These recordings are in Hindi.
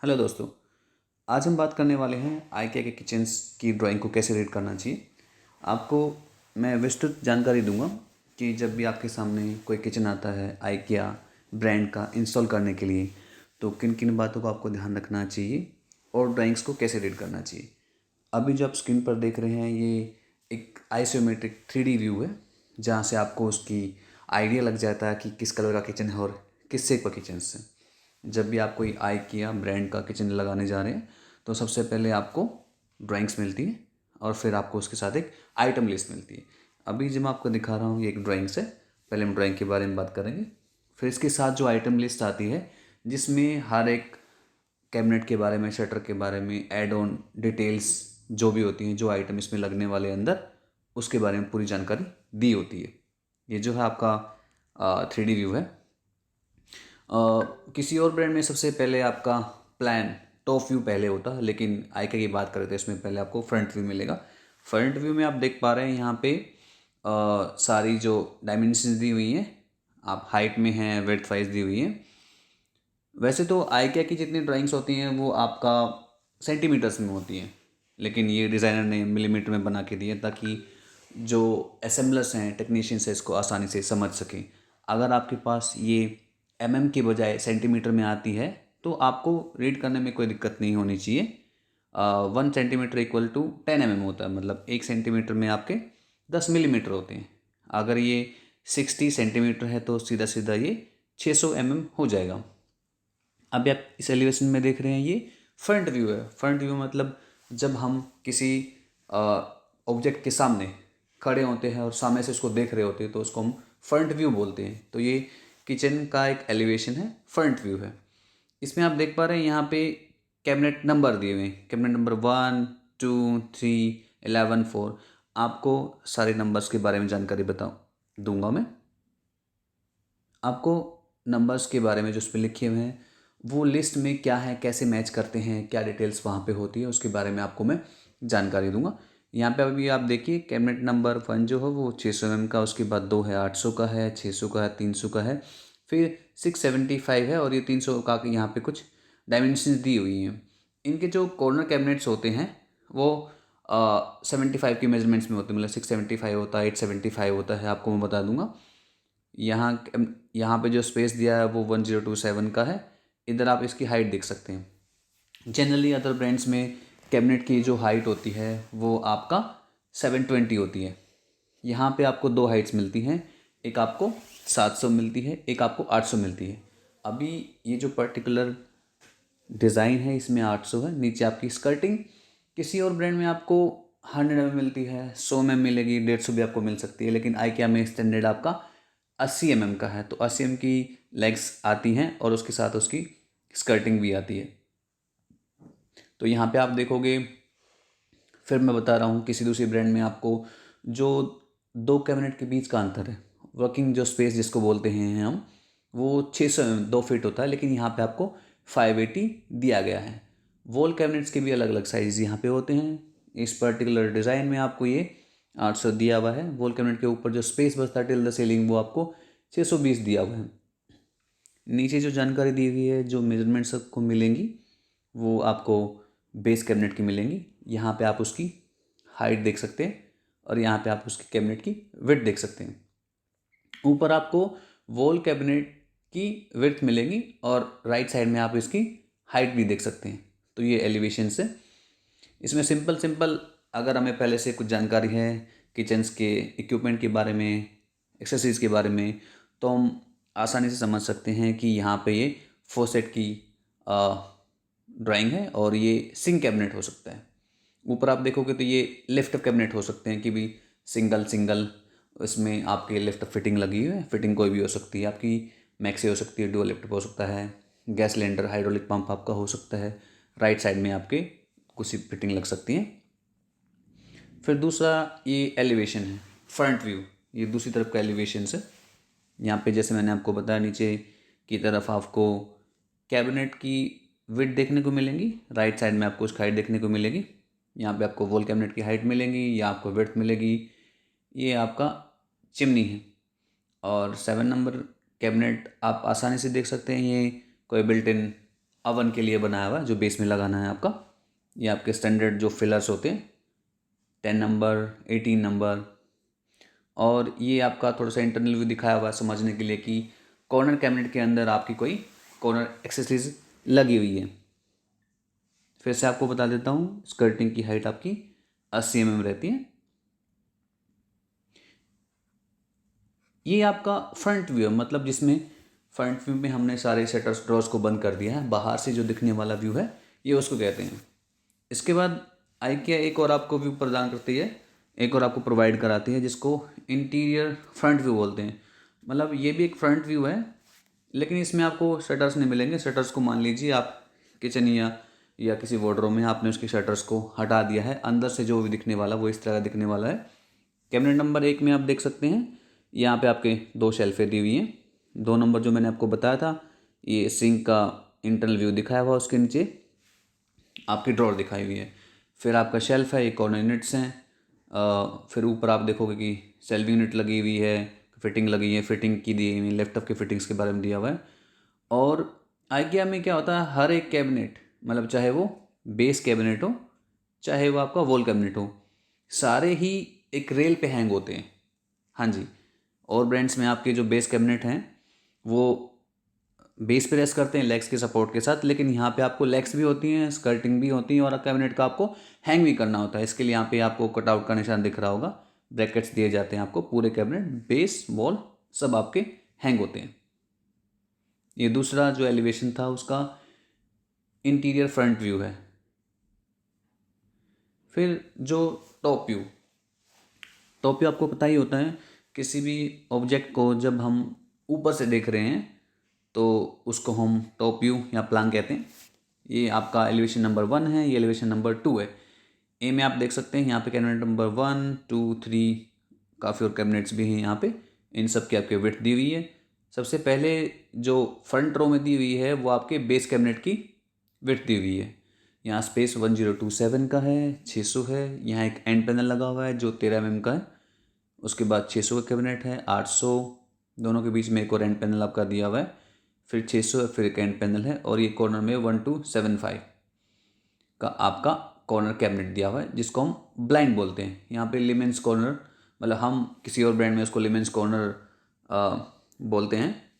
हेलो दोस्तों। आज हम बात करने वाले हैं आइकिया के किचन्स की ड्राइंग को कैसे रीड करना चाहिए। आपको मैं विस्तृत जानकारी दूंगा कि जब भी आपके सामने कोई किचन आता है आइकिया ब्रांड का इंस्टॉल करने के लिए तो किन किन बातों को आपको ध्यान रखना चाहिए और ड्राइंग्स को कैसे रीड करना चाहिए। अभी जो आप स्क्रीन पर देख रहे हैं ये एक आइसोमेट्रिक 3D व्यू है जहाँ से आपको उसकी आइडिया लग जाता है कि किस कलर का किचन है और किस शेप का किचन है। जब भी आप कोई आइकिया ब्रांड का किचन लगाने जा रहे हैं तो सबसे पहले आपको ड्राइंग्स मिलती है और फिर आपको उसके साथ एक आइटम लिस्ट मिलती है। अभी जो मैं आपको दिखा रहा हूँ ये एक ड्राइंग्स है। पहले हम ड्राइंग के बारे में बात करेंगे, फिर इसके साथ जो आइटम लिस्ट आती है जिसमें हर एक कैबिनेट के बारे में, शटर के बारे में, एड ऑन डिटेल्स जो भी होती हैं, जो आइटम इसमें लगने वाले अंदर, उसके बारे में पूरी जानकारी दी होती है। ये जो है आपका 3D व्यू है। किसी और ब्रांड में सबसे पहले आपका प्लान टॉप व्यू पहले होता है, लेकिन आइका की बात करें तो इसमें पहले आपको फ्रंट व्यू मिलेगा। फ्रंट व्यू में आप देख पा रहे हैं यहाँ पे सारी जो डायमेंशंस दी हुई हैं, आप हाइट में हैं, विड्थ वाइज दी हुई हैं। वैसे तो आइका की जितनी ड्राइंग्स होती हैं वो आपका सेंटीमीटर्स में होती हैं, लेकिन ये डिज़ाइनर ने मिलीमीटर में बना के दिए ताकि जो असेंबलर्स हैं, टेक्नीशियंस हैं, इसको आसानी से समझ सकें। अगर आपके पास ये के बजाय सेंटीमीटर में आती है तो आपको रीड करने में कोई दिक्कत नहीं होनी चाहिए। 1 सेंटीमीटर इक्वल टू 10 होता है, मतलब 1 सेंटीमीटर में आपके 10 मिलीमीटर होते हैं। अगर ये 60 सेंटीमीटर है तो सीधा सीधा ये 600 हो जाएगा। अभी आप इस एलिवेशन में देख रहे हैं ये फ्रंट व्यू है। फ्रंट व्यू मतलब जब हम किसी ऑब्जेक्ट के सामने खड़े होते हैं और सामने से उसको देख रहे होते हैं तो उसको हम फ्रंट व्यू बोलते हैं। तो ये किचन का एक एलिवेशन है, फ्रंट व्यू है। इसमें आप देख पा रहे हैं यहाँ पे कैबिनेट नंबर दिए हुए हैं, कैबिनेट नंबर 1, 2, 3, 11, 4। आपको सारे नंबर्स के बारे में जानकारी दूंगा मैं। आपको नंबर्स के बारे में जो उस पर लिखे हुए हैं वो लिस्ट में क्या है, कैसे मैच करते हैं, क्या डिटेल्स वहाँ पे होती है, उसके बारे में आपको मैं जानकारी दूंगा। यहाँ पे अभी आप देखिए कैबिनेट नंबर 1 जो है वो 600 का, उसके बाद 2 है 800 का है, 600 का है, 300 का है, फिर 675 है और ये 300 का यहाँ पे कुछ डायमेंशंस दी हुई हैं। इनके जो कॉर्नर कैबिनेट्स होते हैं वो 75 की मेजरमेंट्स में होते हैं, मतलब 675 होता है, 875 होता है, आपको मैं बता दूंगा। यहाँ यहाँ पे जो स्पेस दिया है वो 1027 का है। इधर आप इसकी हाइट देख सकते हैं। जनरली अदर ब्रांड्स में कैबिनेट की जो हाइट होती है वो आपका 720 होती है। यहाँ पे आपको दो हाइट्स मिलती हैं, एक आपको 700 मिलती है, एक आपको 800 मिलती है। अभी ये जो पर्टिकुलर डिज़ाइन है इसमें 800 है। नीचे आपकी स्कर्टिंग किसी और ब्रांड में आपको 100 मिलती है, 100 मिलेगी, 150 भी आपको मिल सकती है, लेकिन आइकिया में स्टैंडर्ड आपका 80 का है। तो 80 की लेग्स आती हैं और उसके साथ उसकी स्कर्टिंग भी आती है। तो यहाँ पे आप देखोगे, फिर मैं बता रहा हूँ किसी दूसरी ब्रांड में आपको जो दो कैबिनेट के बीच का अंतर है, वर्किंग जो स्पेस जिसको बोलते हैं हम, वो 600 2 फीट होता है, लेकिन यहाँ पे आपको 580 दिया गया है। वॉल कैबिनेट्स के भी अलग अलग साइज यहाँ पे होते हैं। इस पर्टिकुलर डिज़ाइन में आपको ये 800 दिया हुआ है। वॉल कैबिनेट के ऊपर जो स्पेस बचता है टिल द सीलिंग वो आपको 620 दिया हुआ है। नीचे जो जानकारी दी हुई है, जो मेजरमेंट्स आपको मिलेंगी वो आपको बेस कैबिनेट की मिलेंगी। यहाँ पे आप उसकी हाइट देख सकते हैं और यहाँ पे आप उसकी कैबिनेट की विड्थ देख सकते हैं। ऊपर आपको वॉल कैबिनेट की विड्थ मिलेगी और राइट साइड में आप इसकी हाइट भी देख सकते हैं। तो ये एलिवेशन से इसमें सिंपल सिंपल अगर हमें पहले से कुछ जानकारी है किचन्स के इक्विपमेंट के बारे में, एक्सेसरीज के बारे में, तो हम आसानी से समझ सकते हैं कि यहाँ पे ये फोसेट की ड्राइंग है और ये सिंक कैबिनेट हो सकता है। ऊपर आप देखोगे तो ये लिफ्ट कैबिनेट हो सकते हैं कि भी सिंगल सिंगल इसमें आपके लिफ्ट फिटिंग लगी हुई है। फिटिंग कोई भी हो सकती है, आपकी मैक्सी हो सकती है, डुअल लिफ्ट हो सकता है, गैस सिलेंडर हाइड्रोलिक पंप आपका हो सकता है। राइट साइड में आपके कुछ फिटिंग लग सकती हैं। फिर दूसरा ये एलिवेशन है, फ्रंट व्यू, ये दूसरी तरफ का एलिवेशन है। यहाँ पे जैसे मैंने आपको बताया नीचे की तरफ आपको कैबिनेट की विड्थ देखने को मिलेंगी, राइट साइड में आपको उसकी हाइट देखने को मिलेगी। यहाँ पे आपको वॉल कैबिनेट की हाइट मिलेगी या आपको विड्थ मिलेगी। ये आपका चिमनी है। और 7 नंबर कैबिनेट आप आसानी से देख सकते हैं, ये कोई बिल्ट इन ओवन के लिए बनाया हुआ है जो बेस में लगाना है आपका। ये आपके स्टैंडर्ड जो फिलर्स होते हैं 10 नंबर 18 नंबर। और ये आपका थोड़ा सा इंटरनल व्यू दिखाया हुआ है समझने के लिए कि कॉर्नर कैबिनेट के अंदर आपकी कोई कॉर्नर एक्सेसरीज लगी हुई है। फिर से आपको बता देता हूँ, स्कर्टिंग की हाइट आपकी 80 mm रहती है। ये आपका फ्रंट व्यू है, मतलब जिसमें फ्रंट व्यू में हमने सारे शटर्स ड्रॉर्स को बंद कर दिया है। बाहर से जो दिखने वाला व्यू है ये उसको कहते हैं। इसके बाद IKEA एक और आपको व्यू प्रदान करती है, एक और आपको प्रोवाइड कराती है, जिसको इंटीरियर फ्रंट व्यू बोलते हैं। मतलब ये भी एक फ्रंट व्यू है, लेकिन इसमें आपको शटर्स नहीं मिलेंगे। शटर्स को मान लीजिए आप किचन या किसी वार्डरोब में आपने उसके शटर्स को हटा दिया है, अंदर से जो भी दिखने वाला वो इस तरह का दिखने वाला है। कैबिनेट नंबर 1 में आप देख सकते हैं यहाँ पे आपके 2 शेल्फें दी हुई हैं। 2 नंबर जो मैंने आपको बताया था, ये सिंक का इंटरनल व्यू दिखाया हुआ, उसके नीचे आपकी ड्रॉर दिखाई हुई है। फिर आपका शेल्फ है, एक कॉर्नर यूनिट्स हैं। फिर ऊपर आप देखोगे कि शेल्फ यूनिट लगी हुई है, फिटिंग लगी है, फिटिंग की दी हुई है, लैपटॉप की फिटिंग्स के बारे में दिया हुआ है। और IKEA में क्या होता है, हर एक कैबिनेट, मतलब चाहे वो बेस कैबिनेट हो चाहे वो आपका वॉल कैबिनेट हो, सारे ही एक रेल पे हैंग होते हैं। हाँ जी। और ब्रांड्स में आपके जो बेस कैबिनेट हैं वो बेस पे रेस्ट करते हैं लेग्स के सपोर्ट के साथ, लेकिन यहाँ पे आपको लेग्स भी होती हैं, स्कर्टिंग भी होती है, और कैबिनेट का आपको हैंग भी करना होता है। इसके लिए यहाँ पे आपको कटआउट का निशान दिख रहा होगा, ब्रैकेट्स दिए जाते हैं आपको। पूरे कैबिनेट बेस वॉल सब आपके हैंग होते हैं। ये दूसरा जो एलिवेशन था उसका इंटीरियर फ्रंट व्यू है। फिर जो टॉप व्यू आपको पता ही होता है, किसी भी ऑब्जेक्ट को जब हम ऊपर से देख रहे हैं तो उसको हम टॉप व्यू या प्लान कहते हैं। ये आपका एलिवेशन नंबर 1 है, ये एलिवेशन नंबर 2 है। ए में आप देख सकते हैं यहाँ पे कैबिनेट नंबर 1 2 3 काफ़ी और कैबिनेट्स भी हैं यहाँ पे। इन सब की आपके विड्थ दी हुई है। सबसे पहले जो फ्रंट रो में दी हुई है वो आपके बेस कैबिनेट की विड्थ दी हुई है। यहाँ स्पेस 1027 का है, 600 है। यहाँ एक एंड पैनल लगा हुआ है जो 13 mm का है। उसके बाद 600 का कैबिनेट है, 800, दोनों के बीच में एक और एंड पैनल आपका दिया हुआ है। फिर 600 है, फिर एक एंड पैनल है, और ये कॉर्नर में 1275 का आपका कॉर्नर कैबिनेट दिया हुआ है, जिसको हम ब्लाइंड बोलते हैं। यहाँ पे लिमेंस कॉर्नर, मतलब हम किसी और ब्रांड में उसको लिमेंस कॉर्नर बोलते हैं,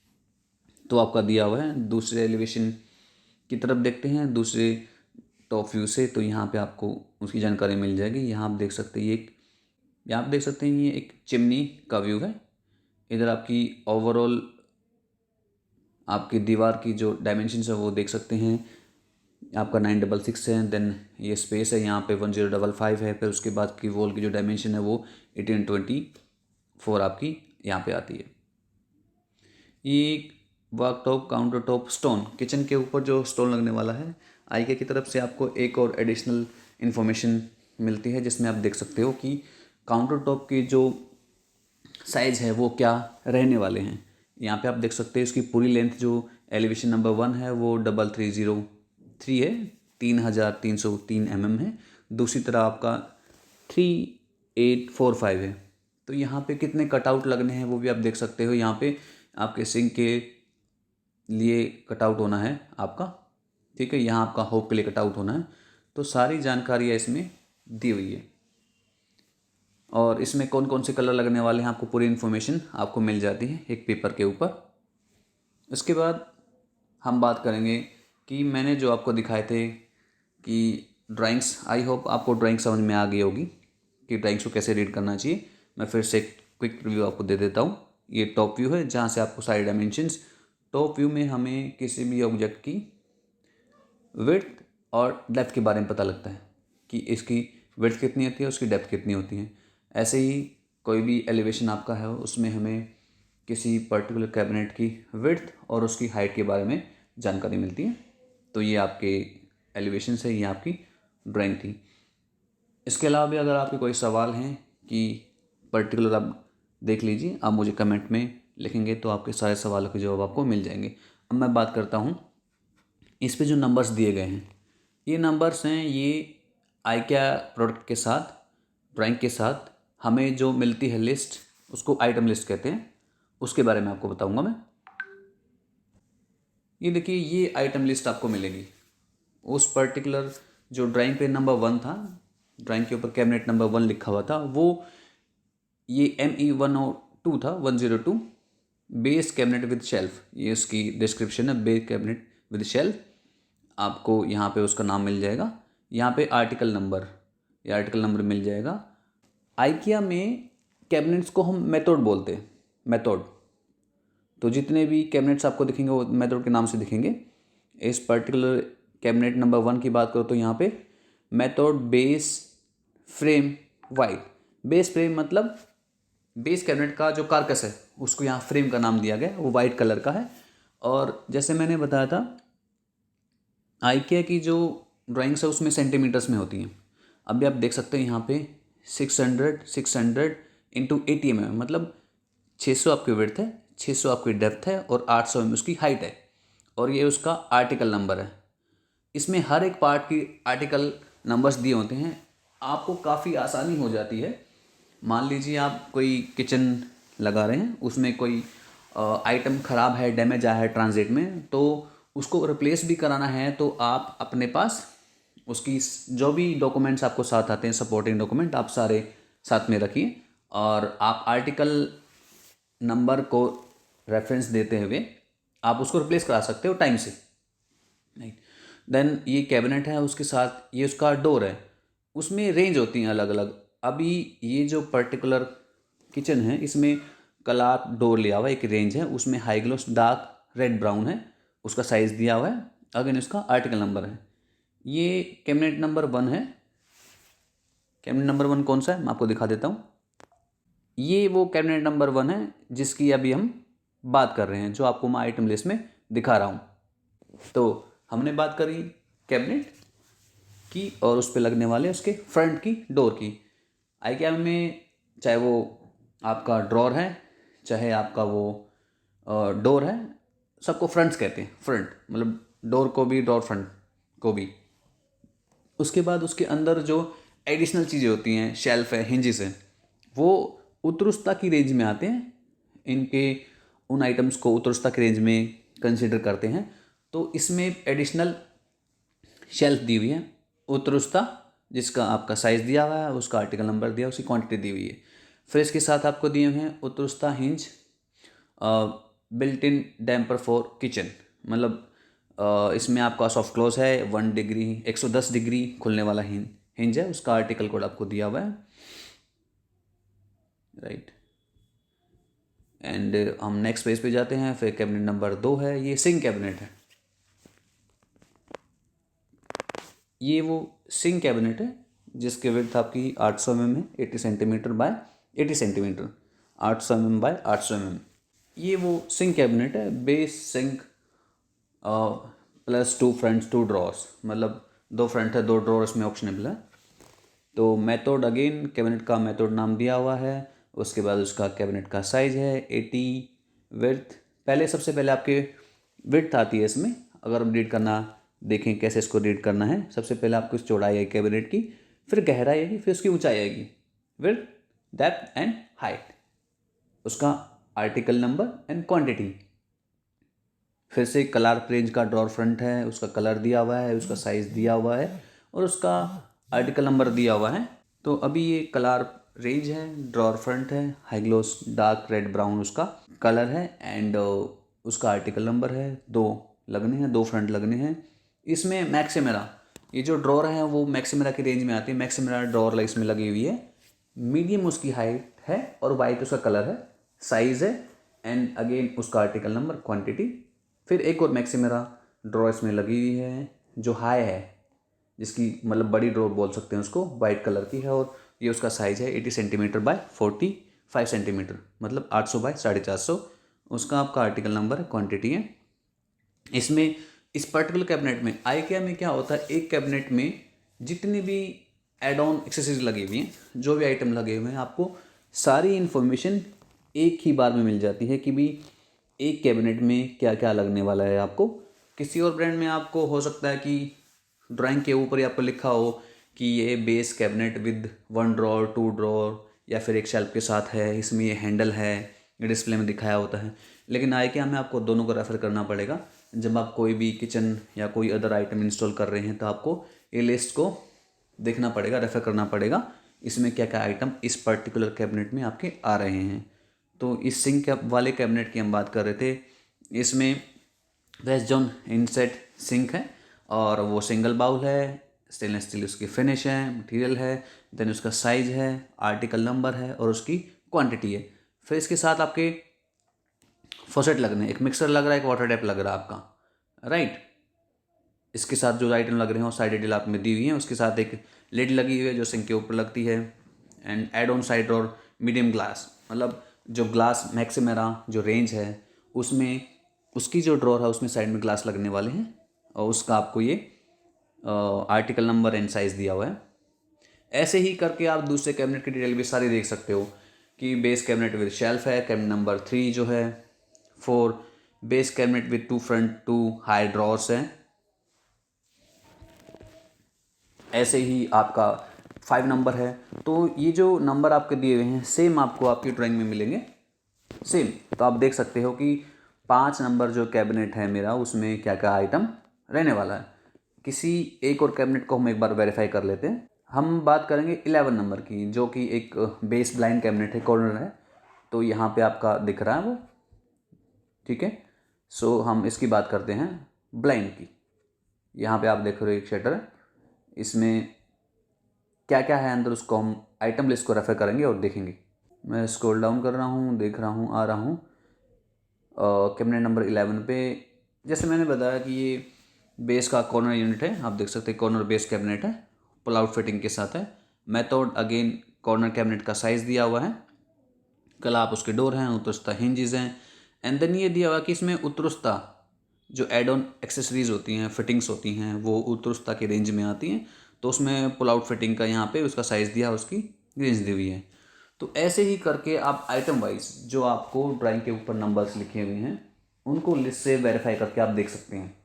तो आपका दिया हुआ है। दूसरे एलिवेशन की तरफ देखते हैं, दूसरे टॉप व्यू से, तो यहाँ पे आपको उसकी जानकारी मिल जाएगी। यहाँ आप देख सकते हैं यहाँ आप देख सकते हैं ये एक चिमनी का व्यू है। इधर आपकी ओवरऑल आपकी दीवार की जो डायमेंशन है वो देख सकते हैं, आपका 966 है। देन ये स्पेस है यहाँ पे 1055 है। फिर उसके बाद की वॉल की जो डायमेंशन है वो 1824 आपकी यहाँ पे आती है। ये work top counter top stone, kitchen के ऊपर जो स्टोन लगने वाला है, IKEA की तरफ से आपको एक और एडिशनल इन्फॉर्मेशन मिलती है, जिसमें आप देख सकते हो कि काउंटर टॉप की जो साइज़ है वो क्या रहने वाले हैं। यहाँ पे आप देख सकते हैं इसकी पूरी लेंथ जो एलिवेशन नंबर 1 है वो 3303 है, 3303 mm है। दूसरी तरफ आपका 3845 है। तो यहाँ पे कितने कटआउट लगने हैं वो भी आप देख सकते हो। यहाँ पे आपके सिंक के लिए कटआउट होना है आपका, ठीक है। यहाँ आपका होप के लिए कटआउट होना है। तो सारी जानकारियाँ इसमें दी हुई है, और इसमें कौन कौन से कलर लगने वाले हैं आपको पूरी इन्फॉर्मेशन आपको मिल जाती है एक पेपर के ऊपर। इसके बाद हम बात करेंगे कि मैंने जो आपको दिखाए थे कि ड्राइंग्स, आई होप आपको ड्राइंग समझ में आ गई होगी कि ड्राइंग्स को कैसे रीड करना चाहिए। मैं फिर से एक क्विक रिव्यू आपको दे देता हूँ। ये टॉप व्यू है जहाँ से आपको सारे डायमेंशंस, टॉप व्यू में हमें किसी भी ऑब्जेक्ट की विड्थ और डेप्थ के बारे में पता लगता है कि इसकी विड्थ कितनी होती है, उसकी डेप्थ कितनी होती है। ऐसे ही कोई भी एलिवेशन आपका है उसमें हमें किसी पर्टिकुलर कैबिनेट की विड्थ और उसकी हाइट के बारे में जानकारी मिलती है। तो ये आपके एलिवेशन से, ये आपकी ड्राइंग थी। इसके अलावा भी अगर आपके कोई सवाल हैं कि पर्टिकुलर, आप देख लीजिए, आप मुझे कमेंट में लिखेंगे तो आपके सारे सवालों के जवाब आपको मिल जाएंगे। अब मैं बात करता हूँ इस पे जो नंबर्स दिए गए हैं, ये नंबर्स हैं, ये IKEA प्रोडक्ट के साथ, ड्राइंग के साथ हमें जो मिलती है लिस्ट, उसको आइटम लिस्ट कहते हैं, उसके बारे में आपको बताऊंगा मैं। ये देखिए ये आइटम लिस्ट आपको मिलेगी उस पर्टिकुलर जो ड्राइंग पे नंबर 1 था, ड्राइंग के ऊपर कैबिनेट नंबर 1 लिखा हुआ था, वो ये ME102 था, 102 बेस कैबिनेट विद शेल्फ, ये उसकी डिस्क्रिप्शन है, बेस कैबिनेट विद शेल्फ। आपको यहाँ पे उसका नाम मिल जाएगा, यहाँ पे आर्टिकल नंबर, ये आर्टिकल नंबर मिल जाएगा। आइकिया में कैबिनेट्स को हम मेथड बोलते हैं, मेथड। तो जितने भी कैबिनेट्स आपको दिखेंगे वो मेथड के नाम से दिखेंगे। इस पर्टिकुलर कैबिनेट नंबर 1 की बात करो तो यहाँ पे method base frame white. Base frame मतलब बेस कैबिनेट का जो कारकस है उसको यहाँ फ्रेम का नाम दिया गया, वो वाइट कलर का है। और जैसे मैंने बताया था आइकिया की जो ड्राइंग्स है उसमें सेंटीमीटर्स में होती हैं। अभी आप देख सकते हैं यहाँ पे 600 इंटू 80 mm, मतलब 600 आपकी विड्थ है, 600 आपकी डेप्थ है और 800 mm उसकी हाइट है। और ये उसका आर्टिकल नंबर है। इसमें हर एक पार्ट की आर्टिकल नंबर्स दिए होते हैं, आपको काफ़ी आसानी हो जाती है। मान लीजिए आप कोई किचन लगा रहे हैं, उसमें कोई आइटम ख़राब है, डैमेज आया है ट्रांजिट में, तो उसको रिप्लेस भी कराना है तो आप अपने पास उसकी जो भी डॉक्यूमेंट्स आपको साथ आते हैं, सपोर्टिंग डॉक्यूमेंट, आप सारे साथ में रखिए और आप आर्टिकल नंबर को रेफरेंस देते हुए आप उसको रिप्लेस करा सकते हो टाइम से। राइट। देन ये कैबिनेट है, उसके साथ ये उसका डोर है, उसमें रेंज होती हैं अलग अलग। अभी ये जो पर्टिकुलर किचन है इसमें कलर डोर लिया हुआ है, एक रेंज है, उसमें high gloss dark red brown है, उसका साइज़ दिया हुआ है, अगेन उसका आर्टिकल नंबर है। ये कैबिनेट नंबर 1 है। कैबिनेट नंबर 1 कौन सा है मैं आपको दिखा देता हूँ। ये वो कैबिनेट नंबर 1 है जिसकी अभी हम बात कर रहे हैं, जो आपको मैं आइटम लिस्ट में दिखा रहा हूँ। तो हमने बात करी कैबिनेट की और उस पर लगने वाले उसके फ्रंट की डोर की। आइकिया में चाहे वो आपका ड्रॉर है, चाहे आपका वो डोर है, सबको फ्रंट्स कहते हैं। फ्रंट मतलब डोर को भी, डोर फ्रंट को भी। उसके बाद उसके अंदर जो एडिशनल चीज़ें होती हैं, शेल्फ है, हिंजेस है, वो उत्कृष्टता की रेंज में आते हैं। इनके उन आइटम्स को उत्कृष्टता की रेंज में कंसिडर करते हैं। तो इसमें एडिशनल शेल्फ दी हुई है उत्कृष्टता, जिसका आपका साइज़ दिया हुआ है, उसका आर्टिकल नंबर दिया, उसकी क्वांटिटी दी हुई है। फिर इसके साथ आपको दिए हुए हैं उत्कृष्टता hinge, built in damper for kitchen, मतलब इसमें आपका सॉफ्ट क्लोज है, 1 डिग्री 110 डिग्री खुलने वाला हिंज है, उसका आर्टिकल कोड आपको दिया हुआ है। राइट। एंड हम नेक्स्ट पेज पे जाते हैं। फिर कैबिनेट नंबर 2 है, ये सिंक कैबिनेट है। ये वो सिंक कैबिनेट है जिसके विड्थ आपकी 800 mm है, 80 centimetre by 80 centimetre, 800 mm by 800 mm। ये वो सिंक कैबिनेट है, base sink plus 2 fronts 2 drawers, मतलब 2 फ्रंट है 2 ड्रॉर इसमें ऑप्शनेबल है। तो मेथड, अगेन कैबिनेट का मेथड नाम दिया हुआ है। उसके बाद उसका कैबिनेट का साइज़ है 80, विड्थ पहले, सबसे पहले आपके विड्थ आती है इसमें। अगर हम रीड करना देखें कैसे इसको रीड करना है, सबसे पहले आपको इस चौड़ाई आएगी कैबिनेट की, फिर गहराई आएगी, फिर उसकी ऊंचाई आएगी, विड्थ डेप्थ एंड हाइट, उसका आर्टिकल नंबर एंड क्वांटिटी। फिर से कलर रेंज का ड्रॉर फ्रंट है, उसका कलर दिया हुआ है, उसका साइज़ दिया हुआ है और उसका आर्टिकल नंबर दिया हुआ है। तो अभी ये कलर रेंज है, ड्रॉर फ्रंट है, high gloss dark red brown उसका कलर है एंड उसका आर्टिकल नंबर है। 2 लगने हैं, 2 फ्रंट लगने हैं। इसमें मैक्सिमेरा, ये जो ड्रॉर है वो मैक्सिमेरा की रेंज में आती है। मैक्सिमेरा ड्रॉर इसमें लगी हुई है, मीडियम उसकी हाइट है और वाइट उसका कलर है, साइज़ है एंड अगेन उसका आर्टिकल नंबर, क्वांटिटी। फिर एक और मैक्सिमेरा ड्रॉ इसमें लगी हुई है जो हाई है, जिसकी मतलब बड़ी ड्रॉ बोल सकते हैं उसको, वाइट कलर की है और ये उसका साइज़ है 80 सेंटीमीटर बाय 45 सेंटीमीटर, मतलब 800 बाय 450। उसका आपका आर्टिकल नंबर है, क्वांटिटी है। इसमें इस पर्टिकुलर कैबिनेट में आइकिया में क्या होता है, एक कैबिनेट में जितनी भी एड ऑन एक्सेसरीज लगी हुई हैं, जो भी आइटम लगे हुए हैं, आपको सारी इन्फॉर्मेशन एक ही बार में मिल जाती है कि भी एक कैबिनेट में क्या क्या लगने वाला है। आपको किसी और ब्रांड में आपको हो सकता है कि ड्राइंग के ऊपर ही आपको लिखा हो कि ये base cabinet with 1 drawer 2 drawer या फिर एक शेल्फ के साथ है, इसमें ये हैंडल है, ये डिस्प्ले में दिखाया होता है। लेकिन IKEA में आपको दोनों को रेफ़र करना पड़ेगा। जब आप कोई भी किचन या कोई अदर आइटम इंस्टॉल कर रहे हैं तो आपको ये लिस्ट को देखना पड़ेगा, रेफ़र करना पड़ेगा, इसमें क्या क्या आइटम इस पर्टिकुलर कैबिनेट में आपके आ रहे हैं। तो इस सिंक वाले कैबिनेट की हम बात कर रहे थे। इसमें वेस्ट जोन इनसेट सिंक है और वो सिंगल बाउल है, स्टेनलेस स्टील उसकी फिनिश है, मटेरियल है, देन उसका साइज है, आर्टिकल नंबर है और उसकी क्वांटिटी है। फिर इसके साथ आपके फॉसेट लगने, एक मिक्सर लग रहा है, एक वाटर टैप लग रहा है आपका, राइट। इसके साथ जो आइटम लग रहे हैं वो साइड डिटेल आप में दी हुई है। उसके साथ एक लिड लगी हुई है जो सिंक के ऊपर लगती है, एंड एड ऑन साइड और मीडियम ग्लास, मतलब जो ग्लास मैक्स से मेरा जो रेंज है उसमें उसकी जो ड्रॉर है उसमें साइड में ग्लास लगने वाले हैं और उसका आपको ये आर्टिकल नंबर एंड साइज़ दिया हुआ है। ऐसे ही करके आप दूसरे कैबिनेट की डिटेल भी सारी देख सकते हो कि बेस कैबिनेट विद शेल्फ है, कैबिनेट नंबर 3 जो है 4, base cabinet with 2 front 2 high drawers है। ऐसे ही आपका 5 नंबर है। तो ये जो नंबर आपके दिए हुए हैं सेम आपको आपकी ड्राइंग में मिलेंगे, सेम। तो आप देख सकते हो कि 5 नंबर जो कैबिनेट है मेरा उसमें क्या क्या आइटम रहने वाला है। किसी एक और कैबिनेट को हम एक बार वेरीफाई कर लेते हैं। हम बात करेंगे 11 नंबर की, जो कि एक बेस ब्लाइंड कैबिनेट है, कॉर्नर है। तो यहाँ पे आपका दिख रहा है वो, ठीक है। सो हम इसकी बात करते हैं ब्लाइंड की। यहाँ पे आप देख रहे हो एक शटर है, इसमें क्या क्या है अंदर उसको हम आइटम लिस्ट को रेफर करेंगे और देखेंगे। मैं स्क्रॉल डाउन कर रहा हूँ, देख रहा हूँ, आ रहा हूँ कैबिनेट नंबर 11 पे। जैसे मैंने बताया कि ये बेस का कॉर्नर यूनिट है, आप देख सकते हैं कॉर्नर बेस कैबिनेट है, पुल आउट फिटिंग के साथ है। मेथड अगेन कॉर्नर कैबिनेट का साइज़ दिया हुआ है, कला आप उसके डोर हैं, उत्तरस्ता हिंजेस हैं, एंड देन ये दिया हुआ कि इसमें उत्तरस्ता जो एड ऑन एक्सेसरीज होती हैं, फिटिंग्स होती हैं, वो उत्तरस्ता की रेंज में आती हैं। तो उसमें पुल आउट फिटिंग का यहाँ पे उसका साइज़ दिया, उसकी रेंज दी हुई है। तो ऐसे ही करके आप आइटम वाइज जो आपको ड्राइंग के ऊपर नंबर्स लिखे हुए हैं उनको लिस्ट से वेरीफाई करके आप देख सकते हैं।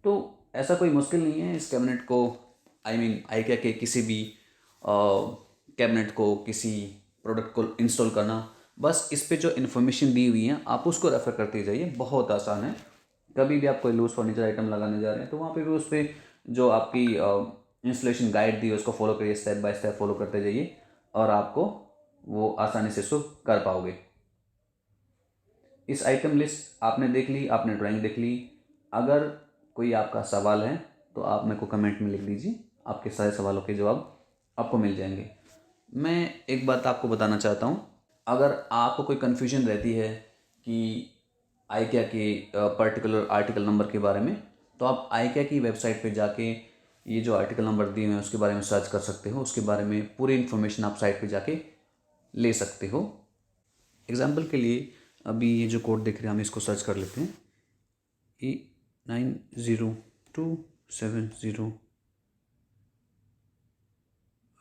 तो ऐसा कोई मुश्किल नहीं है इस कैबिनेट को, आई मीन IKEA के किसी भी कैबिनेट को, किसी प्रोडक्ट को इंस्टॉल करना। बस इस पे जो इन्फॉर्मेशन दी हुई है आप उसको रेफर करते जाइए, बहुत आसान है। कभी भी आप कोई लूज फर्नीचर आइटम लगाने जा रहे हैं तो वहाँ पे भी उस पर जो आपकी इंस्टॉलेशन गाइड दी है उसको फॉलो करिए, स्टेप बाय स्टेप फॉलो करते जाइए और आपको वो आसानी से इसको कर पाओगे। इस आइटम लिस्ट आपने देख ली, आपने ड्राइंग देख ली। अगर कोई आपका सवाल है तो आप मेरे को कमेंट में लिख दीजिए, आपके सारे सवालों के जवाब आपको मिल जाएंगे। मैं एक बात आपको बताना चाहता हूँ, अगर आपको कोई कन्फ्यूजन रहती है कि IKEA के पर्टिकुलर आर्टिकल नंबर के बारे में, तो आप IKEA की वेबसाइट पे जाके ये जो आर्टिकल नंबर दिए हुए हैं उसके बारे में सर्च कर सकते हो। उसके बारे में पूरी इन्फॉर्मेशन आप साइट पे जाके ले सकते हो। एग्जाम्पल के लिए अभी ये जो कोड दिख रहे हैं हम इसको सर्च कर लेते हैं, E9027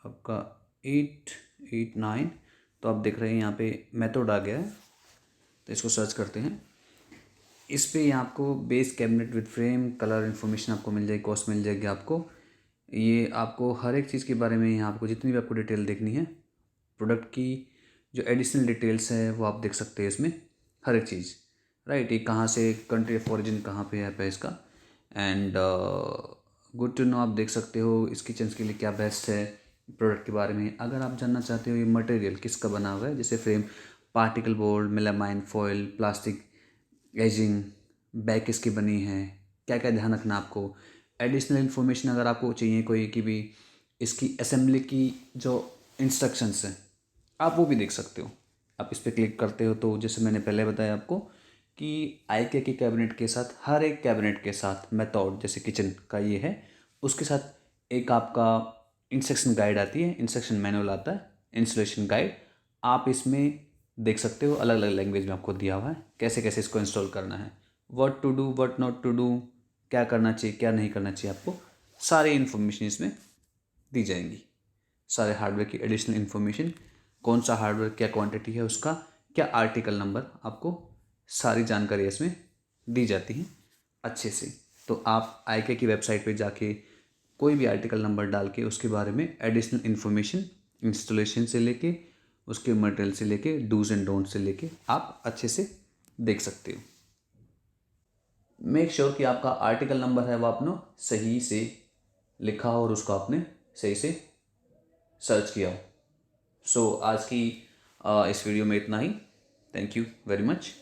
आपका 889। तो आप देख रहे हैं यहाँ पे मेथड आ गया है, तो इसको सर्च करते हैं। इस पे यहाँ आपको base cabinet with frame colour information आपको मिल जाएगी, कॉस्ट मिल जाएगी आपको। ये आपको हर एक चीज़ के बारे में यहाँ आपको जितनी भी आपको डिटेल देखनी है, प्रोडक्ट की जो एडिशनल डिटेल्स है वो आप देख सकते हैं इसमें, हर एक चीज़, राइट। ये कहाँ से कंट्री ऑफ ओरिजिन कहाँ पे है इसका, एंड गुड टू नो आप देख सकते हो इस किचन के लिए क्या बेस्ट है। प्रोडक्ट के बारे में अगर आप जानना चाहते हो ये मटेरियल किसका बना हुआ है, जैसे frame particle board, melamine foil, plastic ageing, back किसकी बनी है, क्या क्या ध्यान रखना आपको। एडिशनल इन्फॉर्मेशन अगर आपको चाहिए कोई कि भी इसकी असेंबली की जो इंस्ट्रक्शंस हैं आप वो भी देख सकते हो। आप इस पर क्लिक करते हो तो जैसे मैंने पहले बताया आपको कि IKEA के कैबिनेट के साथ, हर एक कैबिनेट के साथ मेथड जैसे किचन का ये है, उसके साथ एक आपका इंस्ट्रक्शन गाइड आती है, इंस्ट्रक्शन मैनुअल आता है, इंस्टॉलेशन गाइड। आप इसमें देख सकते हो अलग अलग लैंग्वेज में आपको दिया हुआ है कैसे कैसे इसको इंस्टॉल करना है, what to do what not to do, क्या करना चाहिए क्या नहीं करना चाहिए, आपको सारी इन्फॉर्मेशन इसमें दी जाएंगी। सारे हार्डवेयर की एडिशनल इन्फॉर्मेशन, कौन सा हार्डवेयर क्या क्वांटिटी है उसका, क्या आर्टिकल नंबर, आपको सारी जानकारी इसमें दी जाती है अच्छे से। तो आप IKEA की वेबसाइट पे जाके कोई भी आर्टिकल नंबर डाल के उसके बारे में एडिशनल इन्फॉर्मेशन इंस्टॉलेशन से लेके उसके मटेरियल से लेके डूज एंड डोंट से लेके आप अच्छे से देख सकते हो। मेक श्योर कि आपका आर्टिकल नंबर है वो आपने सही से लिखा हो और उसको आपने सही से सर्च किया हो। सो आज की इस वीडियो में इतना ही। Thank you very much.